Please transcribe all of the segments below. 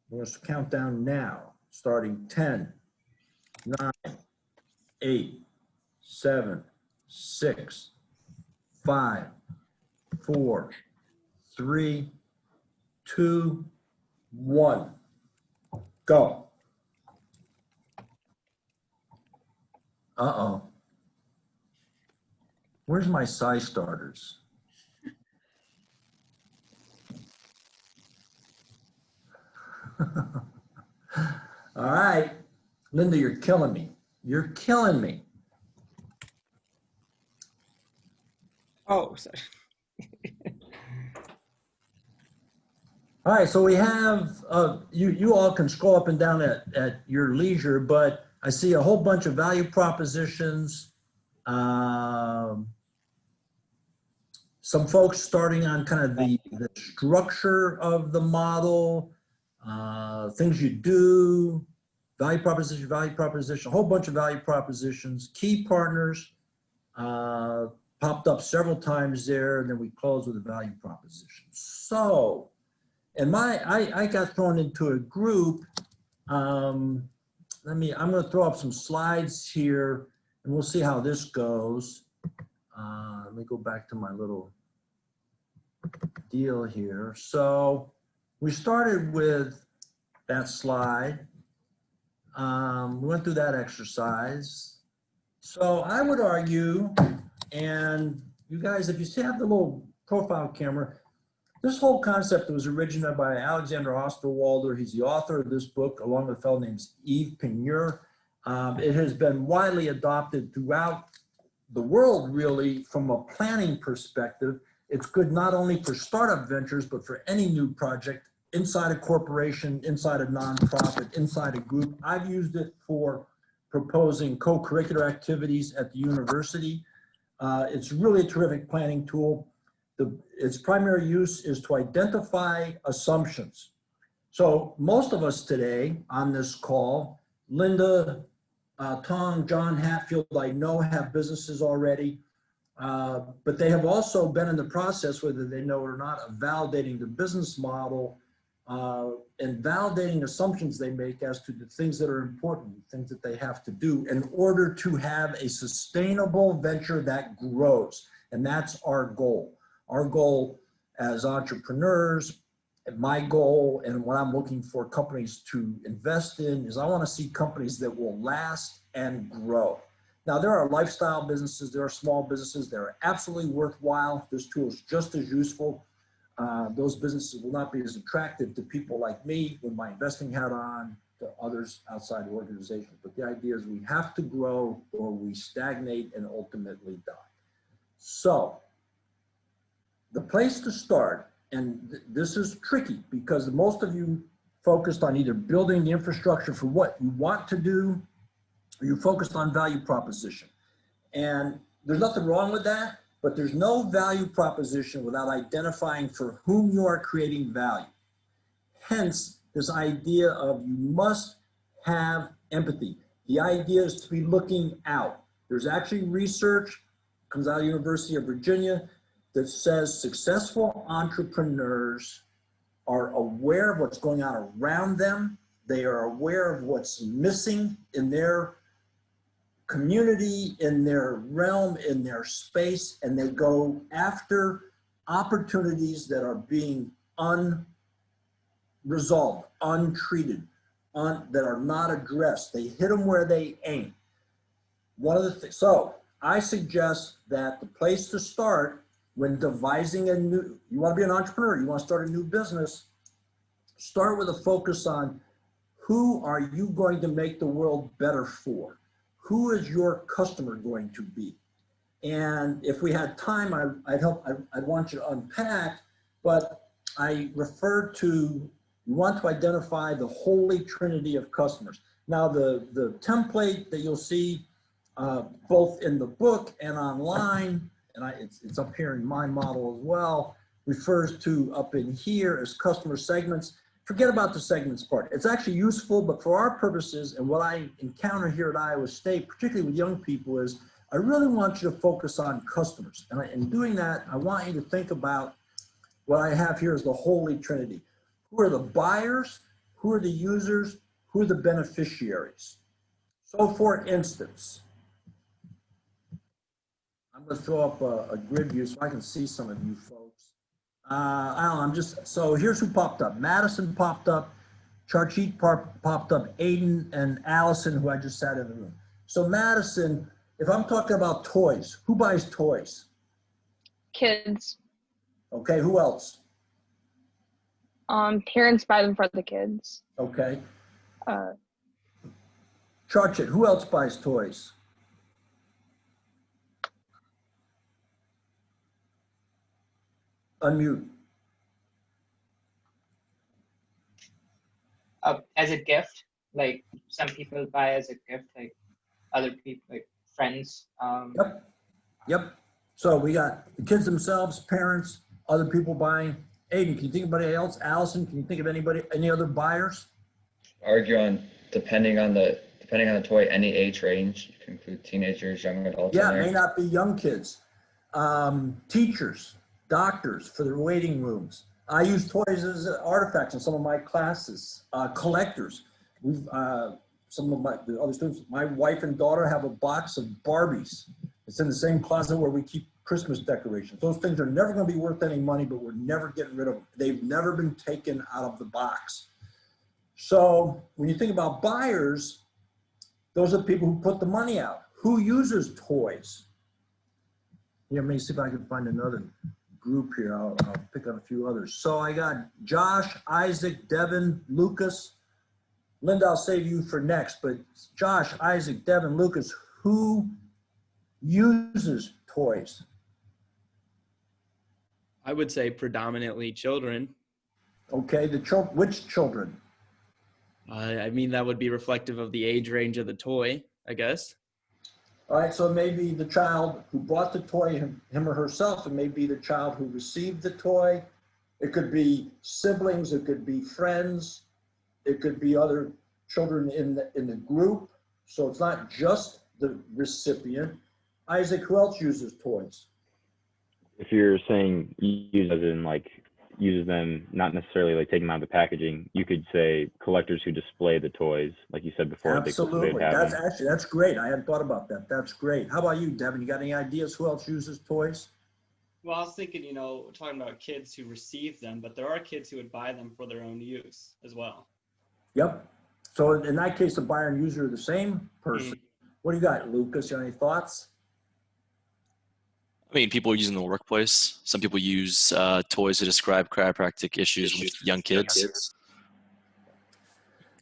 We're going to count down now, starting 10, 9, 8, 7, 6, 5, 4, 3, 2, 1. Go. Uh-oh. Where's my size starters? All right. Linda, you're killing me. You're killing me. Oh, sorry. All right, so we have, you all can scroll up and down at your leisure, but I see a whole bunch of value propositions. Some folks starting on kind of the structure of the model, things you do, value proposition, a whole bunch of value propositions, key partners, popped up several times there, and then we close with a value proposition. So, and I got thrown into a group. I'm gonna throw up some slides here and we'll see how this goes. Let me go back to my little deal here. So we started with that slide. We went through that exercise. So I would argue, and you guys, if you see, have the little profile camera, this whole concept was originated by Alexander Osterwalder. He's the author of this book, along with a fellow named Yves Pineur. It has been widely adopted throughout the world, really, from a planning perspective. It's good not only for startup ventures, but for any new project, inside a corporation, inside a nonprofit, inside a group. I've used it for proposing co-curricular activities at the university. It's really a terrific planning tool. Its primary use is to identify assumptions. So most of us today on this call, Linda, Tom, John Hatfield, I know have businesses already, but they have also been in the process, whether they know it or not, of validating the business model and validating assumptions they make as to the things that are important, things that they have to do in order to have a sustainable venture that grows. And that's our goal. Our goal as entrepreneurs, and my goal, and what I'm looking for companies to invest in, is I want to see companies that will last and grow. Now, there are lifestyle businesses, there are small businesses that are absolutely worthwhile. This tool is just as useful. Those businesses will not be as attractive to people like me with my investing hat on, to others outside the organization. But the idea is we have to grow or we stagnate and ultimately die. So, the place to start, and this is tricky because most of you focused on either building the infrastructure for what you want to do, or you focused on value proposition. And there's nothing wrong with that, but there's no value proposition without identifying for whom you are creating value. Hence, this idea of you must have empathy. The idea is to be looking out. There's actually research, comes out of the University of Virginia, that says successful entrepreneurs are aware of what's going on around them. They are aware of what's missing in their community, in their realm, in their space, and they go after opportunities that are being unresolved, untreated, that are not addressed. They hit them where they ain't. One of the things, so I suggest that the place to start when devising a new, you want to be an entrepreneur, you want to start a new business, start with a focus on who are you going to make the world better for? Who is your customer going to be? And if we had time, I'd want you to unpack, but I refer to, you want to identify the holy trinity of customers. Now the template that you'll see both in the book and online, and it's up here in my model as well, refers to up in here as customer segments. Forget about the segments part. It's actually useful, but for our purposes and what I encounter here at Iowa State, particularly with young people, is I really want you to focus on customers. And in doing that, I want you to think about what I have here as the holy trinity. Who are the buyers? who are the users, who are the beneficiaries. So for instance, I'm going to throw up a grid view so I can see some of you folks. I don't know, so here's who popped up. Madison popped up, Charchit popped up, Aiden and Allison, who I just sat in the room. So Madison, if I'm talking about toys, who buys toys? Kids. Okay, who else? Parents buy them for the kids. Okay. Uh, Charchit, who else buys toys? Unmute. As a gift, like some people buy as a gift, like other people, like friends. Yep. So we got the kids themselves, parents, other people buying. Aiden, can you think of anybody else? Allison, can you think of any other buyers? Argue on depending on the toy, any age range. You can include teenagers, young adults. Yeah, in it there. may not be young kids. Teachers, doctors for their waiting rooms. I use toys as artifacts in some of my classes. Collectors. We've some of the other students. My wife and daughter have a box of Barbies. It's in the same closet where we keep Christmas decorations. Those things are never going to be worth any money, but we're never getting rid of them. They've never been taken out of the box. So when you think about buyers, those are people who put the money out. Who uses toys? Yeah, let me see if I can find another group here. I'll pick on a few others. So I got Josh, Isaac, Devin, Lucas. Linda, I'll save you for next, but Josh, Isaac, Devin, Lucas, who uses toys? I would say predominantly children. Okay, which children? I mean, that would be reflective of the age range of the toy, I guess. All right, so maybe the child who bought the toy, him or herself, and maybe the child who received the toy. It could be siblings, it could be friends, it could be other children in the group. So it's not just the recipient. Isaac, who else uses toys? If you're saying use as in like uses them, not necessarily like taking them out of the packaging, you could say collectors who display the toys, like you said before. Absolutely, that's great. I hadn't thought about that. That's great. How about you, Devin? You got any ideas who else uses toys? Well, I was thinking, talking about kids who receive them, but there are kids who would buy them for their own use as well. Yep. So in that case, the buyer and user are the same person. What do you got, Lucas? You have any thoughts? I mean, people use in the workplace. Some people use toys to describe chiropractic issues with young kids.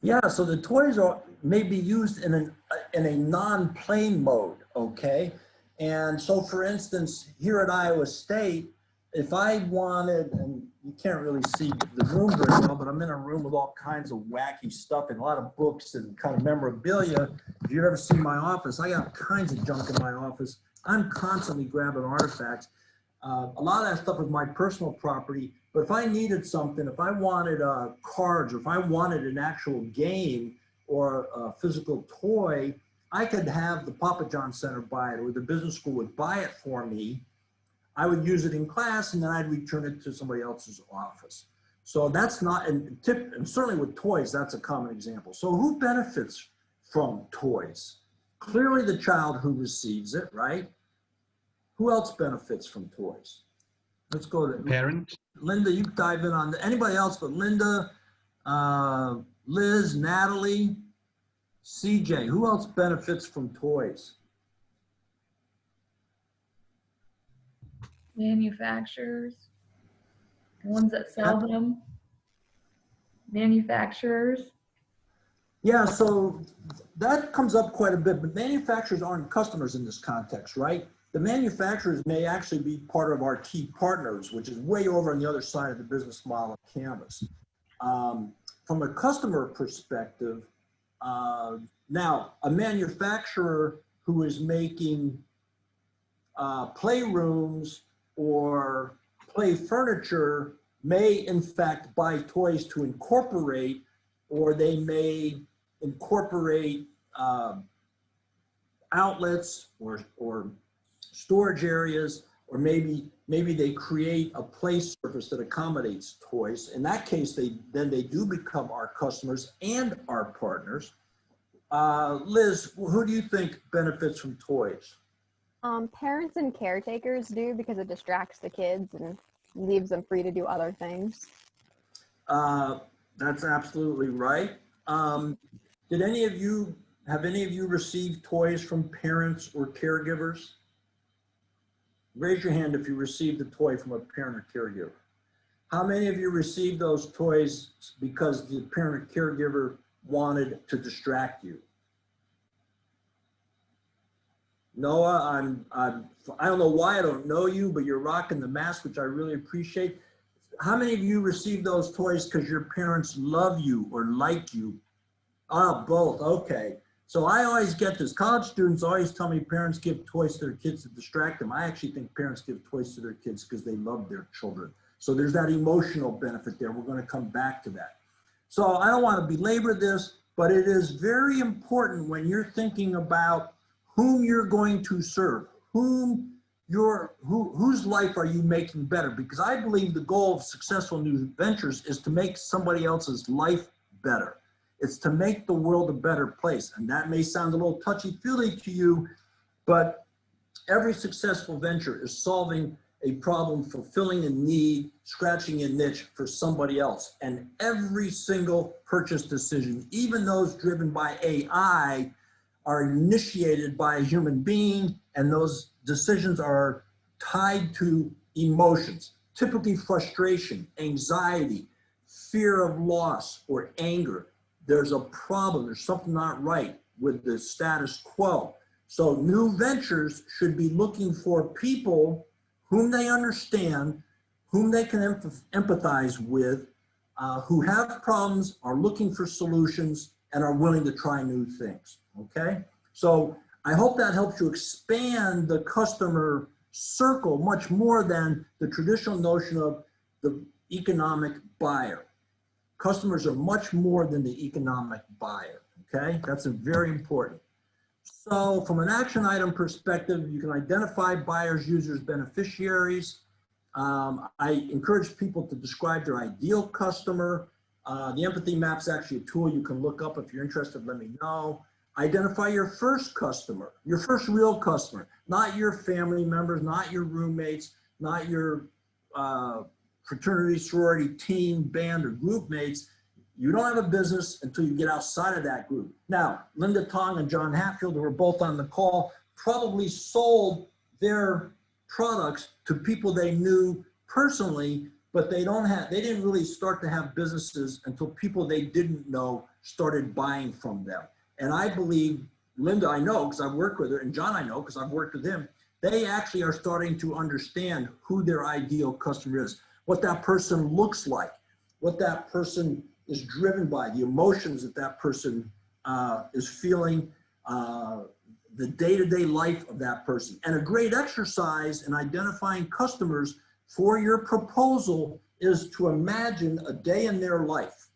Yeah, so the toys may be used in a non-playing mode, okay? And so for instance, here at Iowa State, if I wanted, and you can't really see the room very well, but I'm in a room with all kinds of wacky stuff and a lot of books and kind of memorabilia. If you've ever seen my office, I got kinds of junk in my office. I'm constantly grabbing artifacts. A lot of that stuff is my personal property, but if I needed something, if I wanted cards, or if I wanted an actual game or a physical toy, I could have the Papa John Center buy it, or the business school would buy it for me. I would use it in class, and then I'd return it to somebody else's office. So that's not, and certainly with toys, that's a common example. So who benefits from toys? Clearly the child who receives it, right? Who else benefits from toys? Let's go to Parent. Linda. You dive in on anybody else but Linda, Liz, Natalie, CJ. Who else benefits from toys? Manufacturers, the ones that sell them. Manufacturers. Yeah, so that comes up quite a bit, but manufacturers aren't customers in this context, right? The manufacturers may actually be part of our key partners, which is way over on the other side of the business model of Canvas. From a customer perspective, now a manufacturer who is making playrooms or play furniture may in fact buy toys to incorporate, or they may incorporate outlets or storage areas or maybe they create a play surface that accommodates toys. In that case, then they do become our customers and our partners. Liz, who do you think benefits from toys? Parents and caretakers do, because it distracts the kids and leaves them free to do other things. That's absolutely right. Have any of you received toys from parents or caregivers? Raise your hand if you received a toy from a parent or caregiver. How many of you received those toys because the parent or caregiver wanted to distract you? Noah, I don't know why I don't know you, but you're rocking the mask, which I really appreciate. How many of you received those toys because your parents love you or like you? Oh, both, okay. So I always get this. College students always tell me parents give toys to their kids to distract them. I actually think parents give toys to their kids because they love their children. So there's that emotional benefit there. We're going to come back to that. So I don't want to belabor this, but it is very important when you're thinking about whom you're going to serve, whose life are you making better? Because I believe the goal of successful new ventures is to make somebody else's life better. It's to make the world a better place. And that may sound a little touchy-feely to you, but every successful venture is solving a problem, fulfilling a need, scratching a niche for somebody else. And every single purchase decision, even those driven by AI, are initiated by a human being, and those decisions are tied to emotions, typically frustration, anxiety, fear of loss, or anger. There's a problem, there's something not right with the status quo. So new ventures should be looking for people whom they understand, whom they can empathize with, who have problems, are looking for solutions, and are willing to try new things, okay? So I hope that helps you expand the customer circle much more than the traditional notion of the economic buyer. Customers are much more than the economic buyer, okay? That's very important. So from an action item perspective, you can identify buyers, users, beneficiaries. I encourage people to describe their ideal customer. The empathy map's actually a tool you can look up. If you're interested, let me know. Identify your first customer, your first real customer, not your family members, not your roommates, not your fraternity, sorority, team, band, or group mates. You don't have a business until you get outside of that group. Now, Linda Tong and John Hatfield, who were both on the call, probably sold their products to people they knew personally, but they didn't really start to have businesses until people they didn't know started buying from them. And I believe, Linda, I know because I've worked with her, and John, I know because I've worked with him, they actually are starting to understand who their ideal customer is, what that person looks like, what that person is driven by, the emotions that that person is feeling, the day-to-day life of that person. And a great exercise in identifying customers for your proposal is to imagine a day in their life.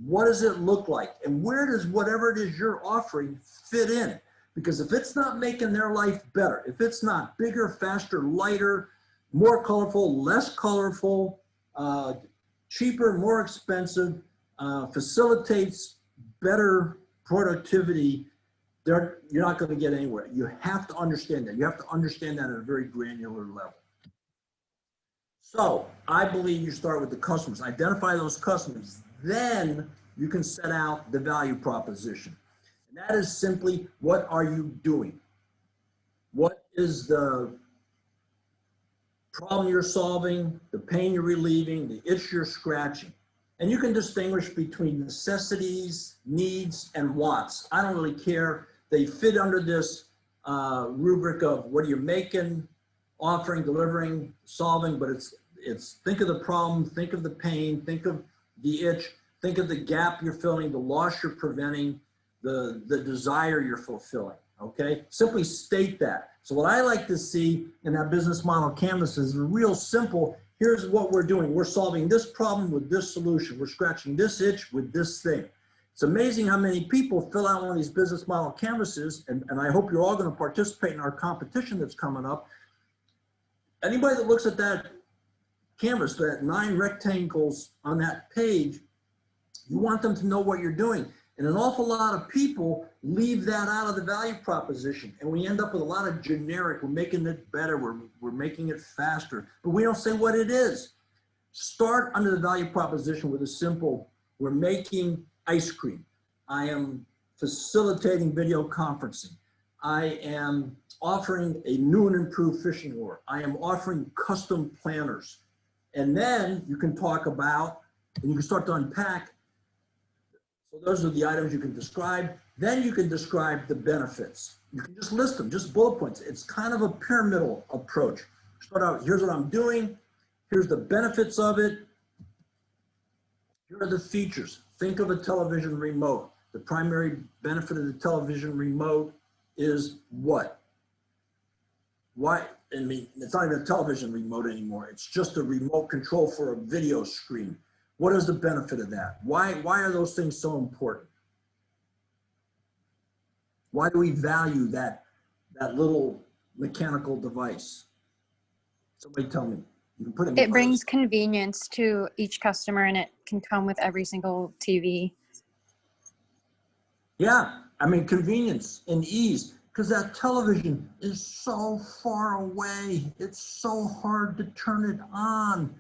What does it look like? And where does whatever it is you're offering fit in? Because if it's not making their life better, if it's not bigger, faster, lighter, more colorful, less colorful, cheaper, more expensive, facilitates better productivity, you're not going to get anywhere. You have to understand that. You have to understand that at a very granular level. So I believe you start with the customers, identify those customers, then you can set out the value proposition. And that is simply, what are you doing? What is the problem you're solving, the pain you're relieving, the itch you're scratching? And you can distinguish between necessities, needs, and wants. I don't really care. They fit under this rubric of what are you making, offering, delivering, solving, but it's think of the problem, think of the pain, think of the itch, think of the gap you're filling, the loss you're preventing, the desire you're fulfilling, okay? Simply state that. So what I like to see in that business model canvas is real simple. Here's what we're doing. We're solving this problem with this solution. We're scratching this itch with this thing. It's amazing how many people fill out one of these business model canvases, and I hope you're all going to participate in our competition that's coming up. anybody that looks at that canvas, that 9 rectangles on that page, you want them to know what you're doing. And an awful lot of people leave that out of the value proposition. And we end up with a lot of generic, we're making it better, we're making it faster, but we don't say what it is. Start under the value proposition with a simple, we're making ice cream. I am facilitating video conferencing. I am offering a new and improved fishing lure. I am offering custom planners. And then you can talk about, and you can start to unpack. So those are the items you can describe. Then you can describe the benefits. You can just list them, just bullet points. It's kind of a pyramidal approach. Start out, here's what I'm doing. Here's the benefits of it. Here are the features. Think of a television remote. The primary benefit of the television remote is what? Why? I mean, it's not even a television remote anymore. It's just a remote control for a video screen. What is the benefit of that? Why are those things so important? Why do we value that little mechanical device? Somebody tell me. You can put it in It brings convenience to each customer, and it can come with every single TV. Yeah, I mean, convenience and ease, because that television is so far away. It's so hard to turn it on.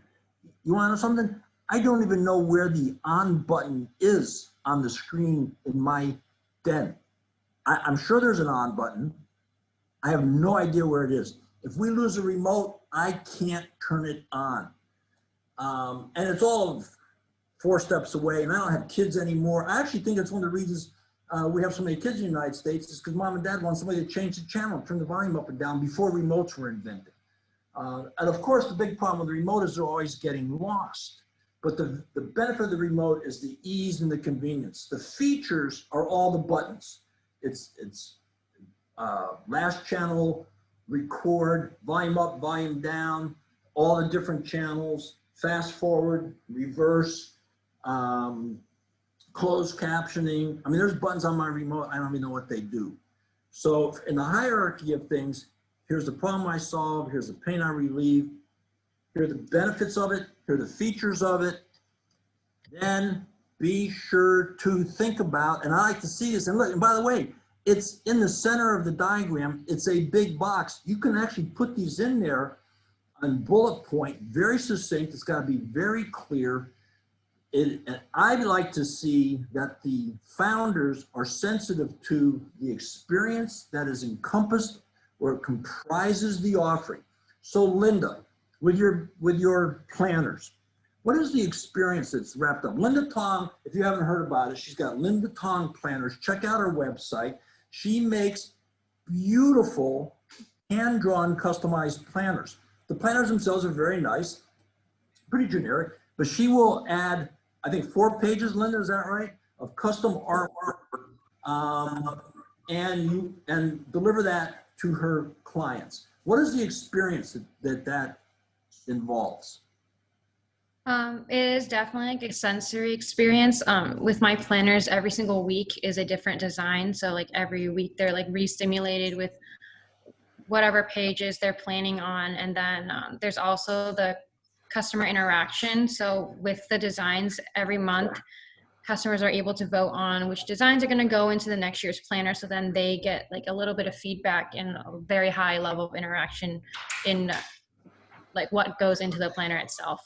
You want to know something? I don't even know where the on button is on the screen in my den. I'm sure there's an on button. I have no idea where it is. If we lose a remote, I can't turn it on. And it's all 4 steps away, and I don't have kids anymore. I actually think it's one of the reasons we have so many kids in the United States is because mom and dad want somebody to change the channel, turn the volume up and down before remotes were invented. And of course, the big problem with the remote is they're always getting lost. But the benefit of the remote is the ease and the convenience. The features are all the buttons. It's last channel, record, volume up, volume down, all the different channels, fast forward, reverse, closed captioning. I mean, there's buttons on my remote. I don't even know what they do. So in the hierarchy of things, here's the problem I solve. Here's the pain I relieve. Here are the benefits of it. Here are the features of it. Then be sure to think about, and I like to see this, and look, and by the way, it's in the center of the diagram. It's a big box. You can actually put these in there on bullet point, very succinct. It's got to be very clear. And I'd like to see that the founders are sensitive to the experience that is encompassed or comprises the offering. So Linda, with your planners, what is the experience that's wrapped up? Linda Tong, if you haven't heard about it, she's got Linda Tong planners. Check out her website. She makes beautiful hand-drawn customized planners. The planners themselves are very nice, pretty generic, but she will add, I think 4 pages, Linda, is that right? Of custom artwork, and deliver that to her clients. What is the experience that involves? It is definitely like a sensory experience. With my planners, every single week is a different design. So like every week they're like re-stimulated with whatever pages they're planning on. And then there's also the customer interaction. So with the designs every month, customers are able to vote on which designs are going to go into the next year's planner. So then they get like a little bit of feedback and a very high level of interaction in like what goes into the planner itself.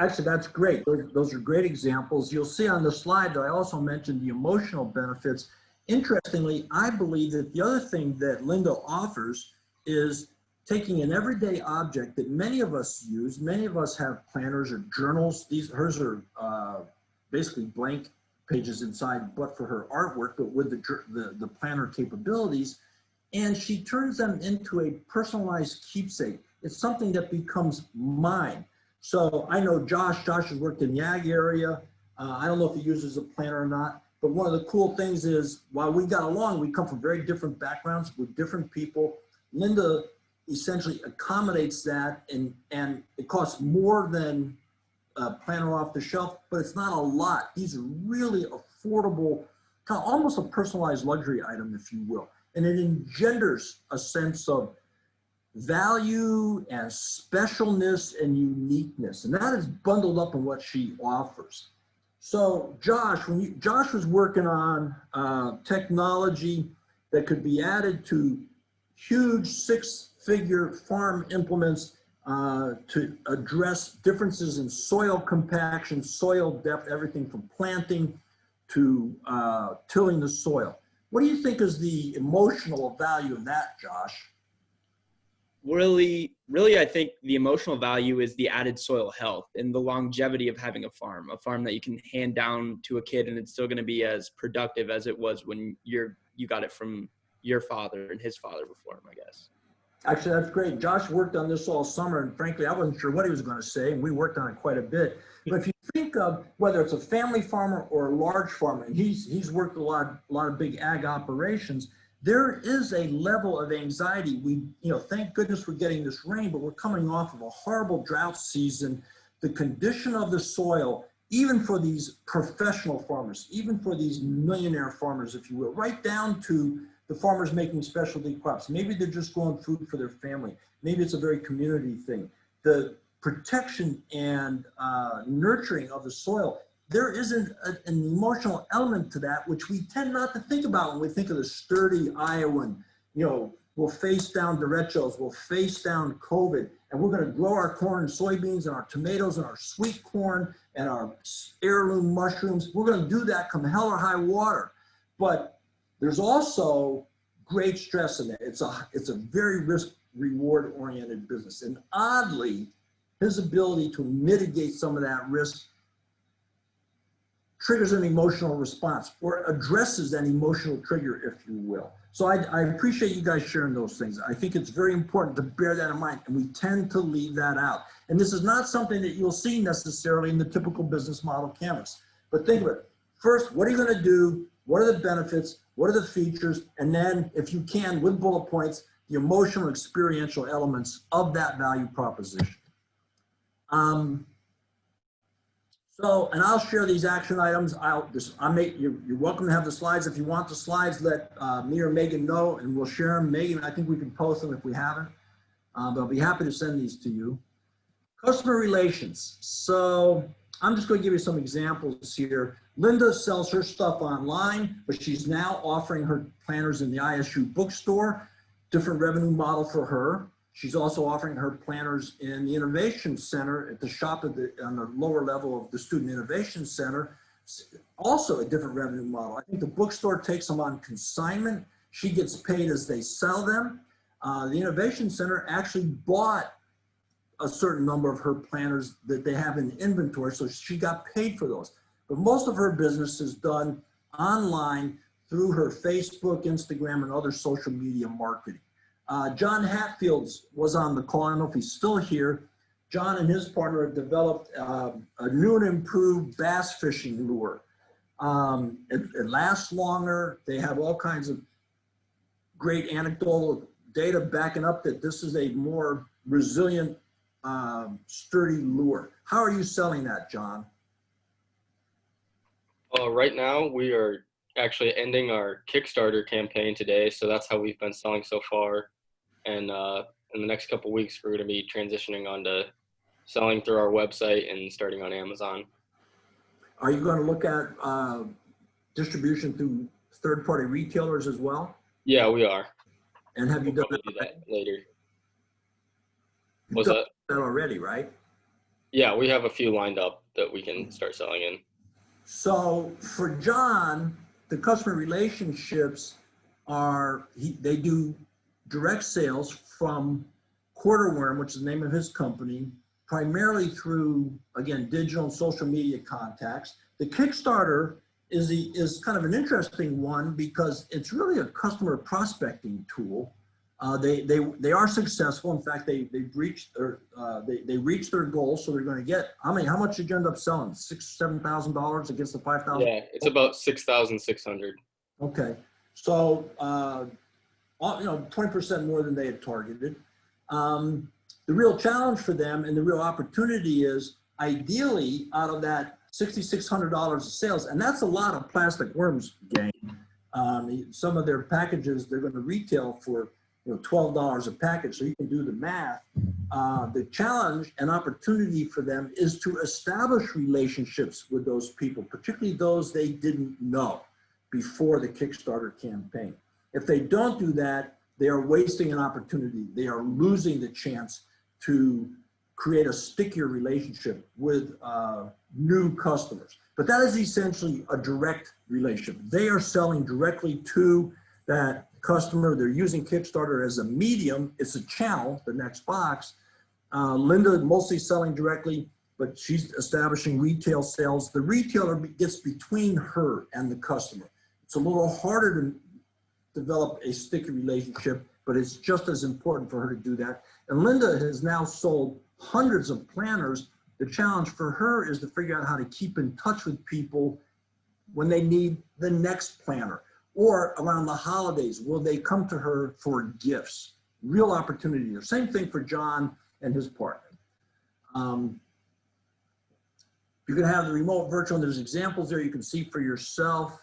Actually, that's great. Those are great examples. You'll see on the slide that I also mentioned the emotional benefits. Interestingly, I believe that the other thing that Linda offers is taking an everyday object that many of us use. Many of us have planners or journals. Hers are basically blank pages inside, but for her artwork, but with the planner capabilities. And she turns them into a personalized keepsake. It's something that becomes mine. So I know Josh has worked in the ag area. I don't know if he uses a planner or not, but one of the cool things is while we got along, we come from very different backgrounds with different people. Linda essentially accommodates that, and it costs more than a planner off the shelf, but it's not a lot. These are really affordable, kind of almost a personalized luxury item, if you will. And it engenders a sense of value and specialness and uniqueness. And that is bundled up in what she offers. So Josh, Josh was working on technology that could be added to huge 6-figure farm implements to address differences in soil compaction, soil depth, everything from planting to tilling the soil. What do you think is the emotional value of that, Josh? Really, I think the emotional value is the added soil health and the longevity of having a farm that you can hand down to a kid and it's still going to be as productive as it was when you got it from your father and his father before him, I guess. Actually, that's great. Josh worked on this all summer, and frankly, I wasn't sure what he was going to say, and we worked on it quite a bit. But if you think of whether it's a family farmer or a large farmer, and he's worked a lot of big ag operations, there is a level of anxiety. Thank goodness we're getting this rain, but we're coming off of a horrible drought season. The condition of the soil, even for these professional farmers, even for these millionaire farmers, if you will, right down to the farmers making specialty crops. Maybe they're just growing food for their family. Maybe it's a very community thing. The protection and nurturing of the soil, there isn't an emotional element to that, which we tend not to think about when we think of the sturdy Iowan. We'll face down derechos, we'll face down COVID, and we're going to grow our corn and soybeans and our tomatoes and our sweet corn and our heirloom mushrooms. We're going to do that come hell or high water. But there's also great stress in it. It's a very risk-reward oriented business. And oddly, his ability to mitigate some of that risk triggers an emotional response or addresses an emotional trigger, if you will. So I appreciate you guys sharing those things. I think it's very important to bear that in mind, and we tend to leave that out. And this is not something that you'll see necessarily in the typical business model canvas. But think of it. First, what are you going to do? What are the benefits? What are the features? And then, if you can, with bullet points, the emotional experiential elements of that value proposition. And I'll share these action items. You're welcome to have the slides. If you want the slides, let me or Megan know, and we'll share them. Megan, I think we can post them if we haven't. But I'll be happy to send these to you. Customer relations. So I'm just going to give you some examples here. Linda sells her stuff online, but she's now offering her planners in the ISU bookstore. Different revenue model for her. She's also offering her planners in the Innovation Center at the shop on the lower level of the Student Innovation Center. Also a different revenue model. I think the bookstore takes them on consignment. She gets paid as they sell them. The Innovation Center actually bought a certain number of her planners that they have in inventory, so she got paid for those. But most of her business is done online through her Facebook, Instagram, and other social media marketing. John Hatfields was on the call. I don't know if he's still here. John and his partner have developed a new and improved bass fishing lure. It lasts longer. They have all kinds of great anecdotal data backing up that this is a more resilient, sturdy lure. How are you selling that, John? Right now, we are actually ending our Kickstarter campaign today, so that's how we've been selling so far. And in the next couple weeks, we're going to be transitioning on to selling through our website and starting on Amazon. Are you going to look at distribution through third-party retailers as well? Yeah, we are. And have you done do that later? You've What's done that? that already, right? Yeah, we have a few lined up that we can start selling in. So for John, the customer relationships are, they do direct sales from Quarterworm, which is the name of his company, primarily through, again, digital and social media contacts. The Kickstarter is kind of an interesting one because it's really a customer prospecting tool. They are successful. In fact, they reached their goal, so they're going to get. How much did you end up selling? $6,000-7,000 against the 5,000. Yeah, it's about 6,600. Okay, so 20% more than they had targeted. The real challenge for them and the real opportunity is ideally out of that $6,600 of sales, and that's a lot of plastic worms, gang. Some of their packages they're going to retail for $12 a package, so you can do the math. The challenge and opportunity for them is to establish relationships with those people, particularly those they didn't know before the Kickstarter campaign. If they don't do that, they are wasting an opportunity. They are losing the chance to create a stickier relationship with new customers. But that is essentially a direct relationship. They are selling directly to that customer. They're using Kickstarter as a medium. It's a channel, the next box. Linda mostly selling directly, but she's establishing retail sales. The retailer gets between her and the customer. It's a little harder to develop a sticky relationship, but it's just as important for her to do that. And Linda has now sold hundreds of planners. The challenge for her is to figure out how to keep in touch with people when they need the next planner, or around the holidays, will they come to her for gifts? Real opportunity there. Same thing for John and his partner. You can have the remote virtual, and there's examples there you can see for yourself.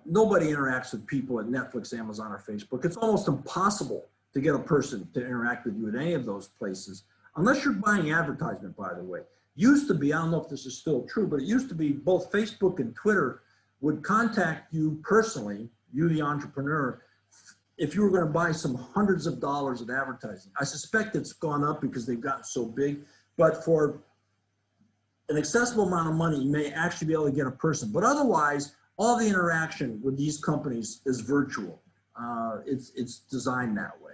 Nobody interacts with people at Netflix, Amazon, or Facebook. It's almost impossible to get a person to interact with you at any of those places, unless you're buying advertisement, by the way. Used to be, I don't know if this is still true, but it used to be both Facebook and Twitter would contact you personally, you the entrepreneur, if you were going to buy some hundreds of dollars of advertising. I suspect it's gone up because they've gotten so big, but for an accessible amount of money, you may actually be able to get a person. But otherwise, all the interaction with these companies is virtual. It's designed that way.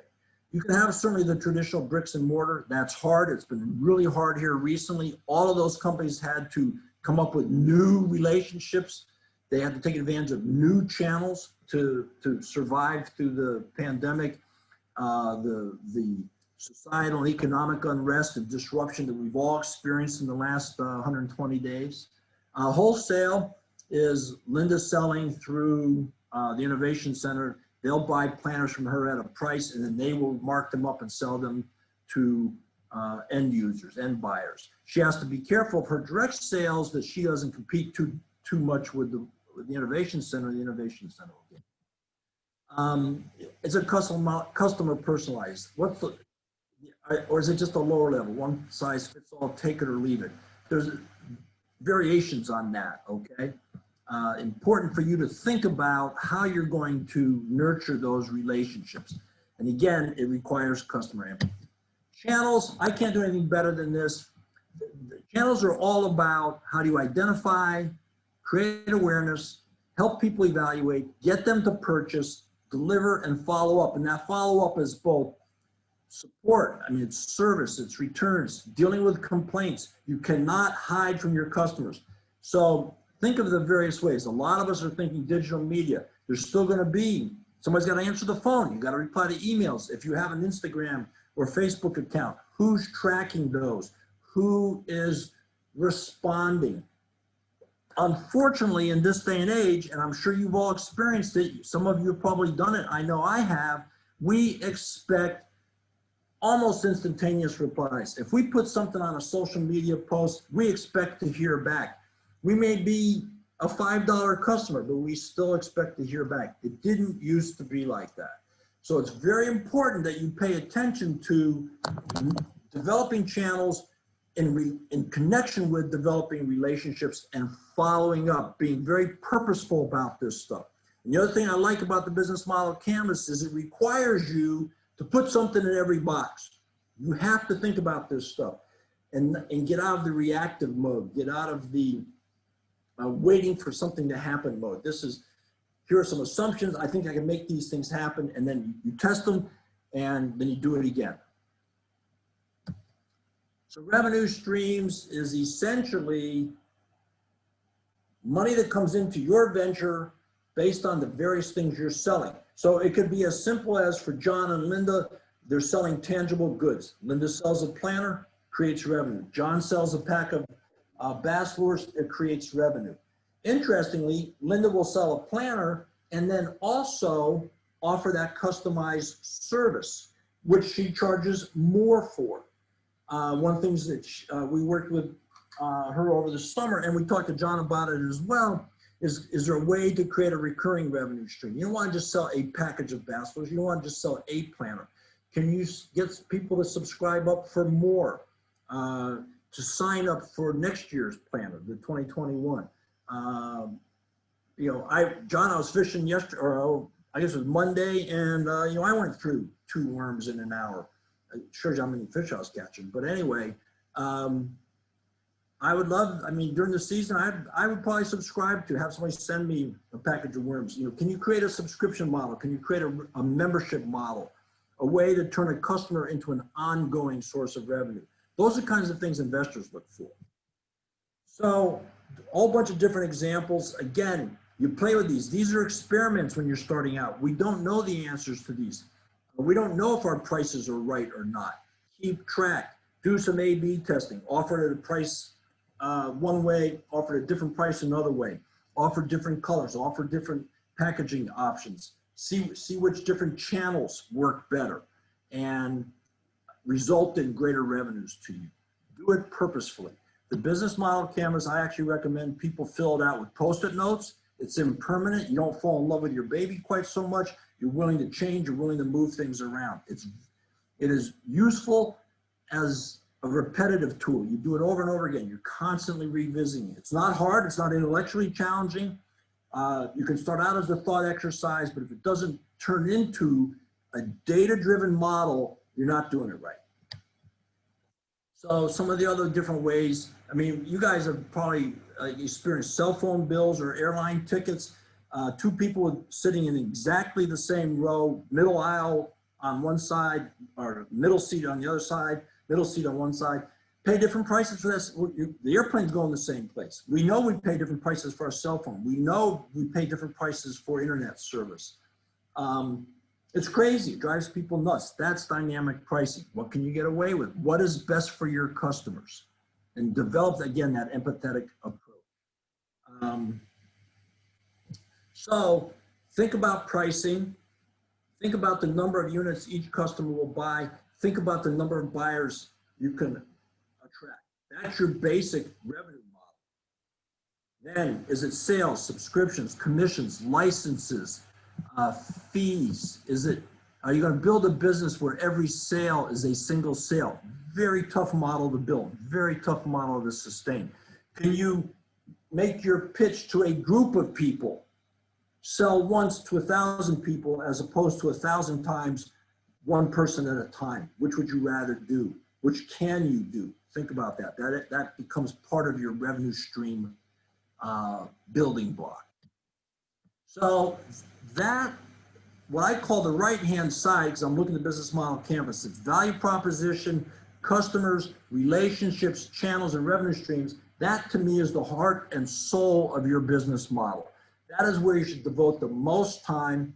You can have certainly the traditional bricks and mortar. That's hard. It's been really hard here recently. All of those companies had to come up with new relationships. They had to take advantage of new channels to survive through the pandemic, the societal and economic unrest and disruption that we've all experienced in the last 120 days. Wholesale is Linda selling through the Innovation Center. They'll buy planners from her at a price, and then they will mark them up and sell them to end users, end buyers. She has to be careful of her direct sales that she doesn't compete too much with the Innovation Center. The Innovation Center will get. Is it customer personalized? What's the, or is it just a lower level, one size fits all, take it or leave it? There's variations on that, okay? Important for you to think about how you're going to nurture those relationships. And again, it requires customer empathy. Channels, I can't do anything better than this. The channels are all about how do you identify, create awareness, help people evaluate, get them to purchase, deliver, and follow up. And that follow up is both support, I mean, it's service, it's returns, dealing with complaints. You cannot hide from your customers. So think of the various ways. A lot of us are thinking digital media. There's still going to be, somebody's got to answer the phone. You got to reply to emails. If you have an Instagram or Facebook account, who's tracking those? Who is responding? Unfortunately, in this day and age, and I'm sure you've all experienced it, some of you have probably done it, I know I have, we expect almost instantaneous replies. If we put something on a social media post, we expect to hear back. We may be a $5 customer, but we still expect to hear back. It didn't used to be like that. So it's very important that you pay attention to developing channels in connection with developing relationships and following up, being very purposeful about this stuff. And the other thing I like about the business model canvas is it requires you to put something in every box. You have to think about this stuff and get out of the reactive mode, get out of the waiting for something to happen mode. This is, here are some assumptions. I think I can make these things happen, and then you test them, and then you do it again. So revenue streams is essentially money that comes into your venture based on the various things you're selling. So it could be as simple as for John and Linda, they're selling tangible goods. Linda sells a planner, creates revenue. John sells a pack of bass lures, it creates revenue. Interestingly, Linda will sell a planner and then also offer that customized service, which she charges more for. One of the things that we worked with her over the summer, and we talked to John about it as well, Is there a way to create a recurring revenue stream? You don't want to just sell a package of bachelors. You don't want to just sell a planner. Can you get people to subscribe up for more, to sign up for next year's planner, the 2021? You know, John, I was fishing yesterday, or I guess it was Monday, and you know, I went through 2 worms in an hour. It shows you how many fish I was catching. But anyway, I would love, I mean, during the season, I would probably subscribe to have somebody send me a package of worms. You know, can you create a subscription model? Can you create a membership model? A way to turn a customer into an ongoing source of revenue. Those are kinds of things investors look for. So a whole bunch of different examples. Again, you play with these. These are experiments when you're starting out. We don't know the answers to these. We don't know if our prices are right or not. Keep track, do some A/B testing, offer it at a price one way, offer a different price another way, offer different colors, offer different packaging options, see which different channels work better and result in greater revenues to you. Do it purposefully. The business model canvas, I actually recommend people fill it out with Post-it notes. It's impermanent. You don't fall in love with your baby quite so much. You're willing to change. You're willing to move things around. It is useful as a repetitive tool. You do it over and over again. You're constantly revisiting it. It's not hard. It's not intellectually challenging. You can start out as a thought exercise, but if it doesn't turn into a data-driven model, you're not doing it right. So some of the other different ways, I mean, you guys have probably experienced cell phone bills or airline tickets. 2 people sitting in exactly the same row, middle aisle on one side, or middle seat on the other side, middle seat on one side, pay different prices for this. The airplane's going the same place. We know we pay different prices for our cell phone. We know we pay different prices for internet service. It's crazy, it drives people nuts. That's dynamic pricing. What can you get away with? What is best for your customers? And develop, again, that empathetic approach. So think about pricing. Think about the number of units each customer will buy. Think about the number of buyers you can attract. That's your basic revenue model. Then, is it sales, subscriptions, commissions, licenses, fees? Are you going to build a business where every sale is a single sale? Very tough model to build, very tough model to sustain. Can you make your pitch to a group of people? Sell once to 1,000 people as opposed to 1,000 times one person at a time. Which would you rather do? Which can you do? Think about that. That becomes part of your revenue stream building block. So that, what I call the right-hand side, because I'm looking at the business model canvas, it's value proposition, customers, relationships, channels, and revenue streams. That to me is the heart and soul of your business model. That is where you should devote the most time.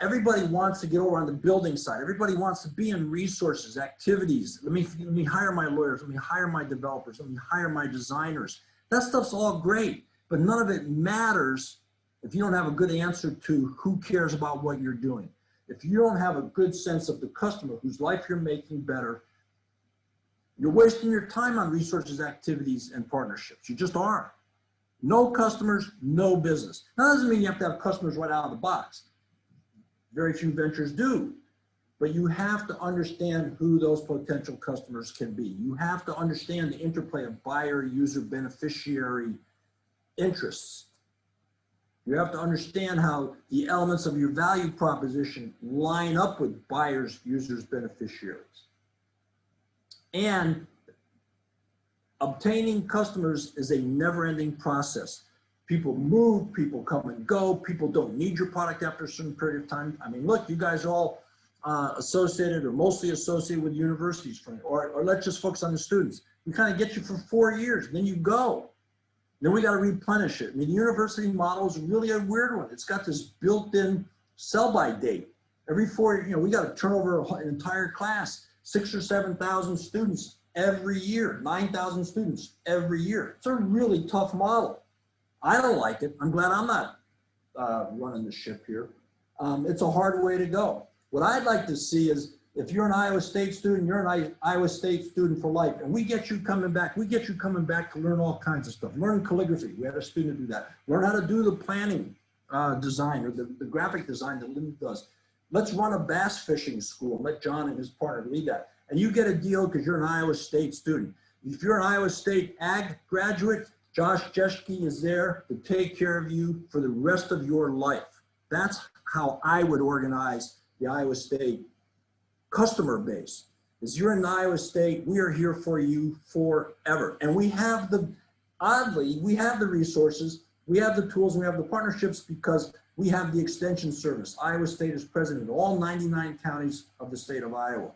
Everybody wants to get over on the building side. Everybody wants to be in resources, activities. Let me hire my lawyers. Let me hire my developers. Let me hire my designers. That stuff's all great, but none of it matters if you don't have a good answer to who cares about what you're doing. If you don't have a good sense of the customer whose life you're making better, you're wasting your time on resources, activities, and partnerships. You just are. No customers, no business. That doesn't mean you have to have customers right out of the box. Very few ventures do, but you have to understand who those potential customers can be. You have to understand the interplay of buyer, user, beneficiary interests. You have to understand how the elements of your value proposition line up with buyers, users, beneficiaries. And obtaining customers is a never-ending process. People move, people come and go, people don't need your product after a certain period of time. I mean, look, you guys are all associated or mostly associated with universities, or let's just focus on the students. We kind of get you for 4 years, then you go. Then we got to replenish it. I mean, the university model is really a weird one. It's got this built-in sell-by date. Every 4, we got to turn over an entire class, 6,000 or 7,000 students every year, 9,000 students every year. It's a really tough model. I don't like it. I'm glad I'm not running the ship here. It's a hard way to go. What I'd like to see is if you're an Iowa State student, you're an Iowa State student for life. And we get you coming back. We get you coming back to learn all kinds of stuff. Learn calligraphy. We had a student do that. Learn how to do the planning design or the graphic design that Linda does. Let's run a bass fishing school and let John and his partner lead that. And you get a deal because you're an Iowa State student. If you're an Iowa State ag graduate, Josh Jeschke is there to take care of you for the rest of your life. That's how I would organize the Iowa State customer base. Is you're in Iowa State, we are here for you forever. And we have we have the resources, we have the tools, we have the partnerships because we have the extension service. Iowa State is present in all 99 counties of the state of Iowa.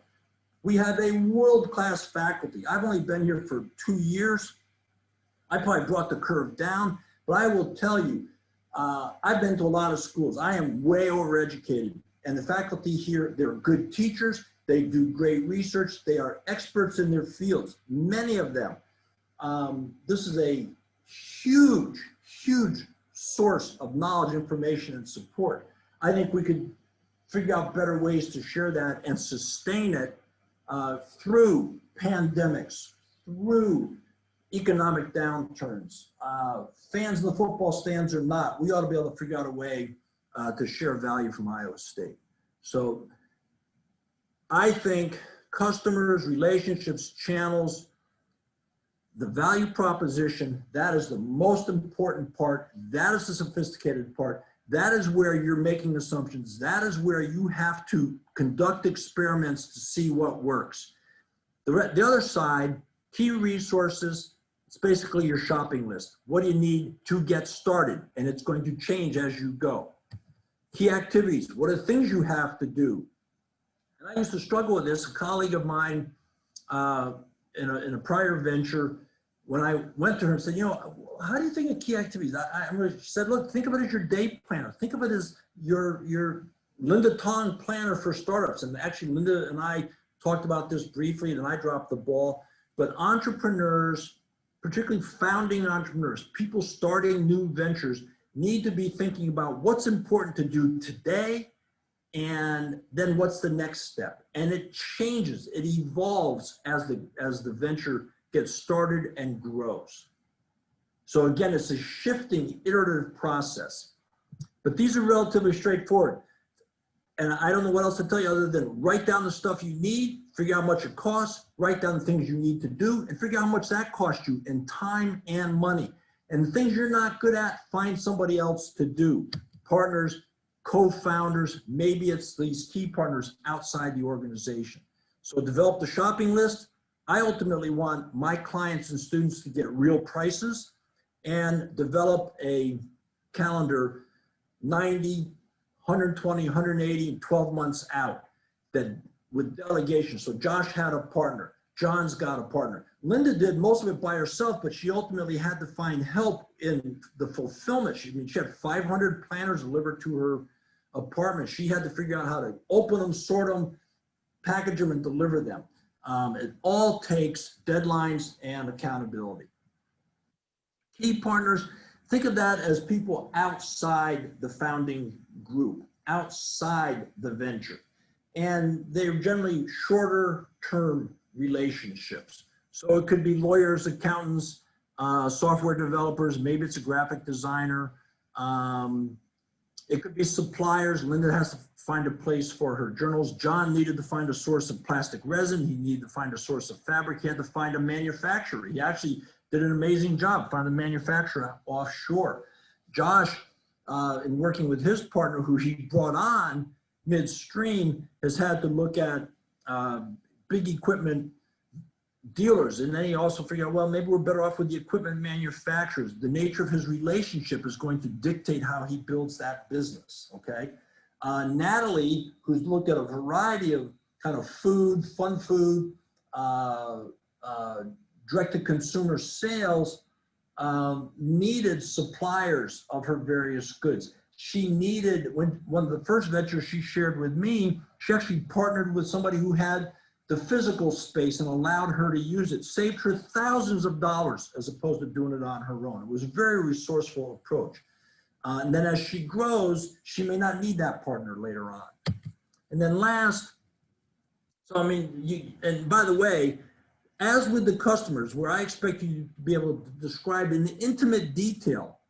We have a world-class faculty. I've only been here for 2 years. I probably brought the curve down, but I will tell you, I've been to a lot of schools. I am way overeducated. And the faculty here, they're good teachers. They do great research. They are experts in their fields, many of them. This is a huge, huge source of knowledge, information, and support. I think we could figure out better ways to share that and sustain it through pandemics, through economic downturns. Fans in the football stands or not, we ought to be able to figure out a way to share value from Iowa State. So I think customers, relationships, channels, the value proposition, that is the most important part. That is the sophisticated part. That is where you're making assumptions. That is where you have to conduct experiments to see what works. The other side, key resources, it's basically your shopping list. What do you need to get started? And it's going to change as you go. Key activities, what are the things you have to do? And I used to struggle with this. A colleague of mine in a prior venture, when I went to her and said, you know, how do you think of key activities? She said, look, think of it as your day planner. Think of it as your Linda Tong planner for startups. And actually, Linda and I talked about this briefly, and I dropped the ball. But entrepreneurs, particularly founding entrepreneurs, people starting new ventures, need to be thinking about what's important to do today and then what's the next step. And it changes, it evolves as the venture gets started and grows. So again, it's a shifting iterative process, but these are relatively straightforward. And I don't know what else to tell you other than write down the stuff you need, figure out how much it costs, write down the things you need to do, and figure out how much that costs you in time and money. And the things you're not good at, find somebody else to do. Partners, co-founders, maybe it's these key partners outside the organization. So develop the shopping list. I ultimately want my clients and students to get real prices and develop a calendar 90, 120, 180, and 12 months out that with delegation. So Josh had a partner. John's got a partner. Linda did most of it by herself, but she ultimately had to find help in the fulfillment. She had 500 planners delivered to her apartment. She had to figure out how to open them, sort them, package them, and deliver them. It all takes deadlines and accountability. Key partners, think of that as people outside the founding group, outside the venture. And they're generally shorter term relationships. So it could be lawyers, accountants, software developers, maybe it's a graphic designer. It could be suppliers. Linda has to find a place for her journals. John needed to find a source of plastic resin. He needed to find a source of fabric. He had to find a manufacturer. He actually did an amazing job, found a manufacturer offshore. Josh, in working with his partner, who he brought on midstream, has had to look at big equipment dealers. And then he also figured out, well, maybe we're better off with the equipment manufacturers. The nature of his relationship is going to dictate how he builds that business, okay? Natalie, who's looked at a variety of kind of food, fun food, direct-to-consumer sales, needed suppliers of her various goods. She needed, when one of the first ventures she shared with me, she actually partnered with somebody who had the physical space and allowed her to use it, saved her thousands of dollars as opposed to doing it on her own. It was a very resourceful approach. And then as she grows, she may not need that partner later on. And then last, So, I mean, and by the way, as with the customers, where I expect you to be able to describe in intimate detail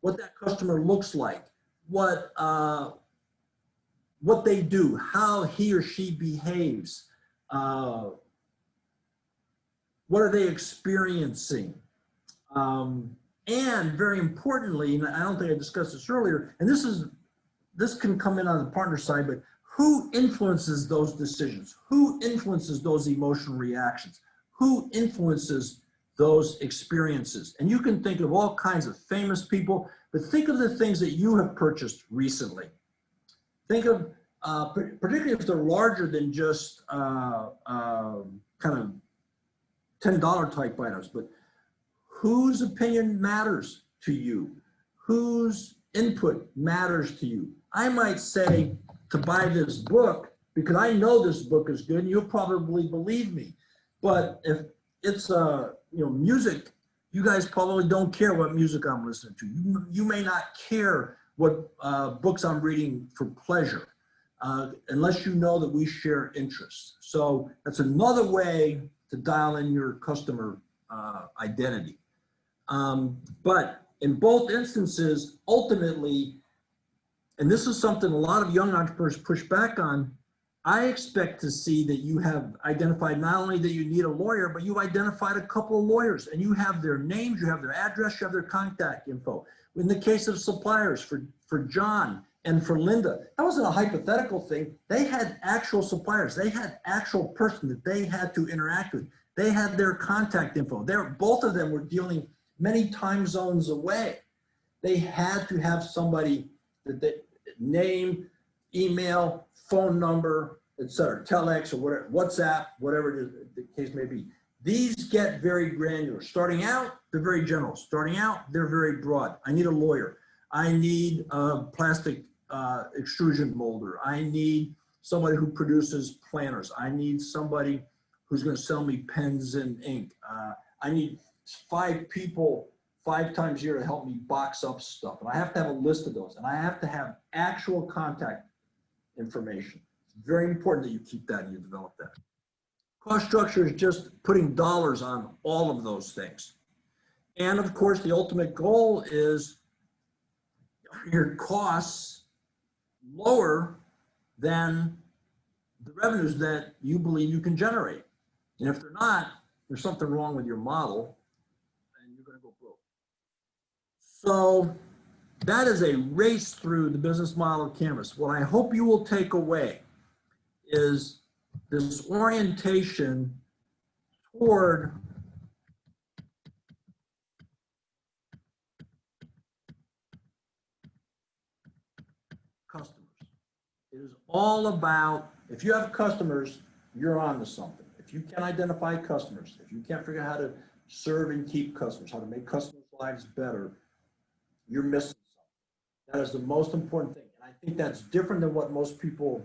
what that customer looks like, what they do, how he or she behaves, what are they experiencing, and very importantly, and I don't think I discussed this earlier, and this can come in on the partner side, but who influences those decisions? Who influences those emotional reactions? Who influences those experiences? And you can think of all kinds of famous people, but think of the things that you have purchased recently. Think of, particularly if they're larger than just kind of $10 type items, but whose opinion matters to you? Whose input matters to you? I might say to buy this book because I know this book is good and you'll probably believe me. But if it's music, you guys probably don't care what music I'm listening to. You may not care what books I'm reading for pleasure, unless you know that we share interests. So that's another way to dial in your customer identity. But in both instances, ultimately, and this is something a lot of young entrepreneurs push back on, I expect to see that you have identified not only that you need a lawyer, but you've identified a couple of lawyers and you have their names, you have their address, you have their contact info. In the case of suppliers for John and for Linda, that wasn't a hypothetical thing. They had actual suppliers. They had actual person that they had to interact with. They had their contact info. Both of them were dealing many time zones away. They had to have somebody that they name, email, phone number, etc., telex or whatever, WhatsApp, whatever it is, the case may be. These get very granular. Starting out, they're very general. Starting out, they're very broad. I need a lawyer. I need a plastic extrusion molder. I need somebody who produces planners. I need somebody who's going to sell me pens and ink. I need 5 people 5 times a year to help me box up stuff. And I have to have a list of those. And I have to have actual contact information. It's very important that you keep that and you develop that. Cost structure is just putting dollars on all of those things. And of course, the ultimate goal is your costs lower than the revenues that you believe you can generate. And if they're not, there's something wrong with your model and you're going to go broke. So that is a race through the business model canvas. What I hope you will take away is this orientation toward customers. It is all about, if you have customers, you're on to something. If you can identify customers, if you can't figure out how to serve and keep customers, how to make customers' lives better, you're missing something. That is the most important thing. And I think that's different than what most people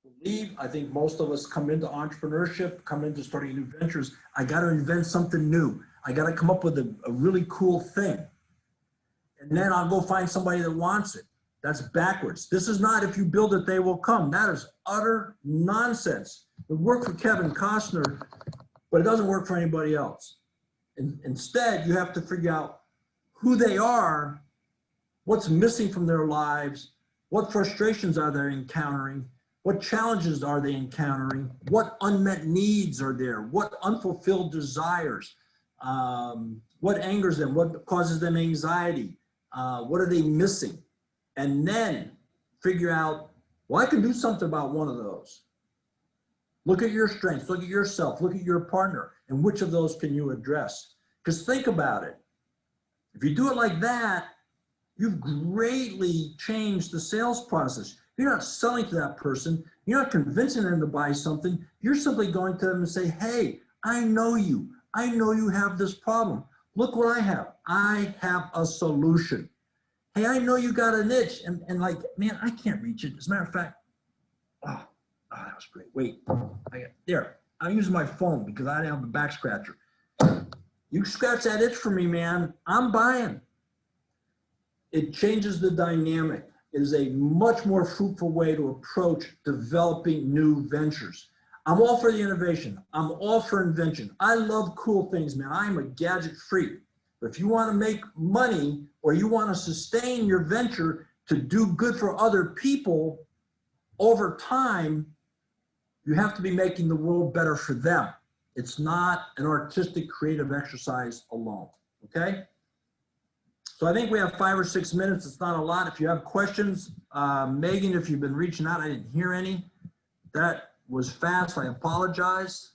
believe. I think most of us come into entrepreneurship, come into starting new ventures. I got to invent something new. I got to come up with a really cool thing. And then I'll go find somebody that wants it. That's backwards. This is not if you build it, they will come. That is utter nonsense. It worked for Kevin Costner, but it doesn't work for anybody else. And instead, you have to figure out who they are, what's missing from their lives, what frustrations are they encountering, what challenges are they encountering, what unmet needs are there, what unfulfilled desires, what angers them, what causes them anxiety, what are they missing? And then figure out, well, I can do something about one of those. Look at your strengths, look at yourself, look at your partner, and which of those can you address? Because think about it. If you do it like that, you've greatly changed the sales process. You're not selling to that person. You're not convincing them to buy something. You're simply going to them and say, hey, I know you. I know you have this problem. Look what I have. I have a solution. Hey, I know you got an itch. And like, man, I can't reach it. As a matter of fact, oh, that was great. Wait, there. I'm using my phone because I didn't have the back scratcher. You scratch that itch for me, man. I'm buying. It changes the dynamic. is a much more fruitful way to approach developing new ventures. I'm all for the innovation. I'm all for invention. I love cool things, man. I'm a gadget freak. But if you want to make money or you want to sustain your venture to do good for other people over time, you have to be making the world better for them. It's not an artistic, creative exercise alone, okay? So I think we have 5 or 6 minutes. It's not a lot. If you have questions, Megan, if you've been reaching out, I didn't hear any. That was fast. I apologize.